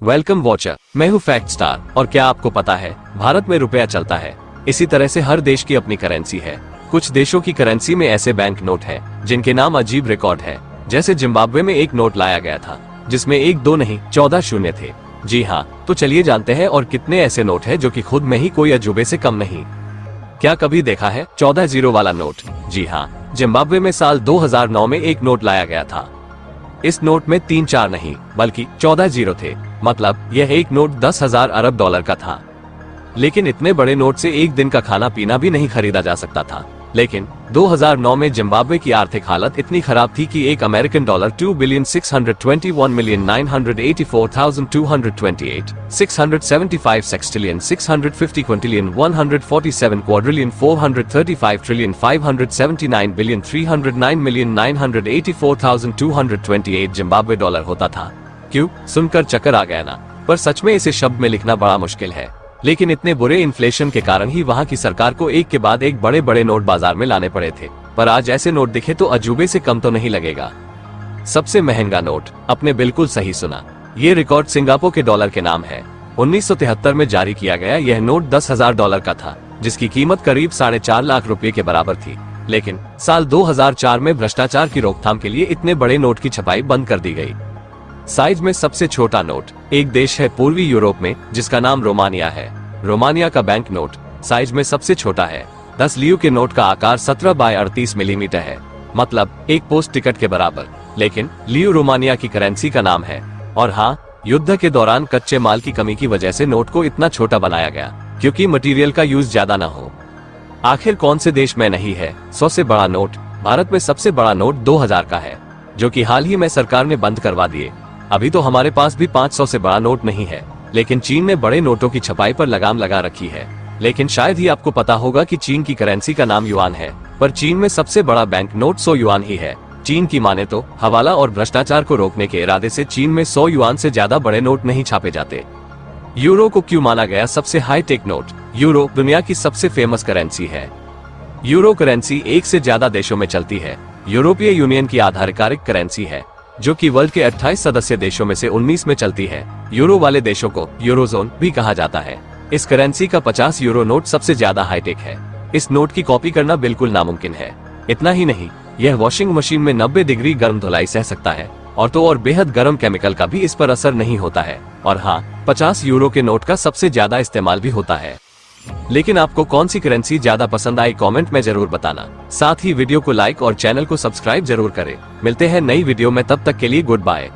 Welcome watcher, मैं हूँ fact star. और क्या आपको पता है, भारत में रुपया चलता है। इसी तरह से हर देश की अपनी करेंसी है। कुछ देशों की करेंसी में ऐसे बैंक नोट हैं जिनके नाम अजीब रिकॉर्ड है। जैसे जिम्बाब्वे में एक नोट लाया गया था जिसमें 1 2 नहीं 14 शून्य थे। जी हाँ, तो चलिए जानते हैं और कितने ऐसे नोट है जो कि खुद में ही कोई अजूबे से कम नहीं। क्या कभी देखा है 14 जीरो वाला नोट? जी हाँ, जिम्बाब्वे में साल 2009 में एक नोट लाया गया था। इस नोट में 3 4 नहीं बल्कि 14 जीरो थे। मतलब यह एक नोट 10,000 अरब डॉलर का था। लेकिन इतने बड़े नोट से एक दिन का खाना पीना भी नहीं खरीदा जा सकता था। लेकिन 2009 में जिम्बाब्वे की आर्थिक हालत इतनी खराब थी कि एक American dollar 2,621,984,228, 675 सेक्सटिलियन, 650 Quintillion, 147 quadrillion, 435 trillion, 579 billion, 309,984,228 Zimbabwe dollar होता था। क्यों? सुनकर चक्कर आ गया ना? पर सच में इसे शब्द में लिखना बड़ा मुश्किल है। लेकिन इतने बुरे इन्फ्लेशन के कारण ही वहाँ की सरकार को एक के बाद एक बड़े बड़े नोट बाजार में लाने पड़े थे। पर आज ऐसे नोट दिखे तो अजूबे से कम तो नहीं लगेगा। सबसे महंगा नोट, आपने बिल्कुल सही सुना। ये रिकॉर्ड सिंगापुर के डॉलर के नाम है। 1973 में जारी किया गया यह नोट 10,000 डॉलर का था, जिसकी कीमत करीब 4.5 लाख रुपए के बराबर थी। लेकिन साल 2004 में भ्रष्टाचार की रोकथाम के लिए इतने बड़े नोट की छपाई बंद कर दी गई। साइज में सबसे छोटा नोट एक देश है पूर्वी यूरोप में जिसका नाम रोमानिया है। रोमानिया का बैंक नोट साइज में सबसे छोटा है। 10 लियो के नोट का आकार 17 बाय 38 मिलीमीटर है, मतलब एक पोस्ट टिकट के बराबर। लेकिन लियो रोमानिया की करेंसी का नाम है। और हाँ, युद्ध के दौरान कच्चे माल की कमी की वजह से नोट को इतना छोटा बनाया गया क्योंकि मटेरियल का यूज ज्यादा न हो। आखिर कौन से देश में नहीं है 100 से बड़ा नोट? भारत में सबसे बड़ा नोट 2000 का है, जो कि हाल ही में सरकार ने बंद करवा दिए। अभी तो हमारे पास भी 500 से बड़ा नोट नहीं है। लेकिन चीन ने बड़े नोटों की छपाई पर लगाम लगा रखी है। लेकिन शायद ही आपको पता होगा कि चीन की करेंसी का नाम युआन है, पर चीन में सबसे बड़ा बैंक नोट 100 युआन ही है। चीन की माने तो हवाला और भ्रष्टाचार को रोकने के इरादे से चीन में 100 युआन से ज्यादा बड़े नोट नहीं छापे जाते। यूरो को क्यों माना गया सबसे हाईटेक नोट? यूरो दुनिया की सबसे फेमस करेंसी है। यूरो करेंसी 1 से ज्यादा देशों में चलती है। यूरोपीय यूनियन की आधिकारिक करेंसी है, जो कि वर्ल्ड के 28 सदस्य देशों में से 19 में चलती है। यूरो वाले देशों को यूरोजोन भी कहा जाता है। इस करेंसी का 50 यूरो नोट सबसे ज्यादा हाईटेक है। इस नोट की कॉपी करना बिल्कुल नामुमकिन है। इतना ही नहीं, यह वॉशिंग मशीन में 90 डिग्री गर्म धुलाई सह सकता है और तो और बेहद गर्म केमिकल का भी इस पर असर नहीं होता है। और हाँ, 50 यूरो के नोट का सबसे ज्यादा इस्तेमाल भी होता है। लेकिन आपको कौन सी करेंसी ज्यादा पसंद आई कमेंट में जरूर बताना। साथ ही वीडियो को लाइक और चैनल को सब्सक्राइब जरूर करें। मिलते हैं नई वीडियो में, तब तक के लिए गुड बाय।